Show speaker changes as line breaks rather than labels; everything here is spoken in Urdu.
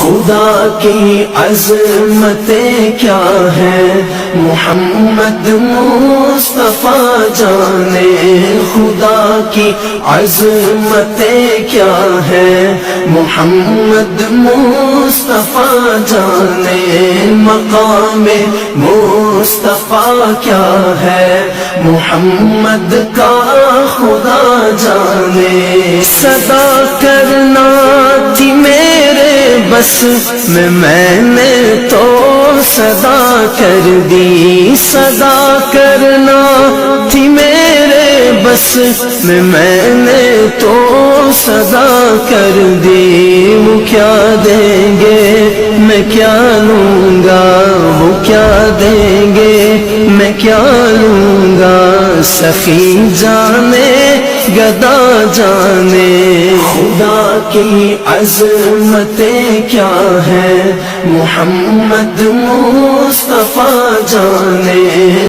خدا کی عظمتیں کیا ہے محمد مصطفیٰ جانے، خدا کی عظمتیں کیا ہے محمد مصطفیٰ جانے، مقام مصطفیٰ کیا ہے محمد کا خدا جانے، صدا کرنا تھی میرے بس میں نے تو صدا کر دی، صدا کرنا تھی میرے بس میں نے تو صدا کر دی، وہ کیا دیں گے میں کیا لوں گا، وہ کیا دیں گے میں کیا لوں گا، سخی جانے گدا جانے، خدا کی عظمتیں کیا ہے محمد مصطفیٰ جانے۔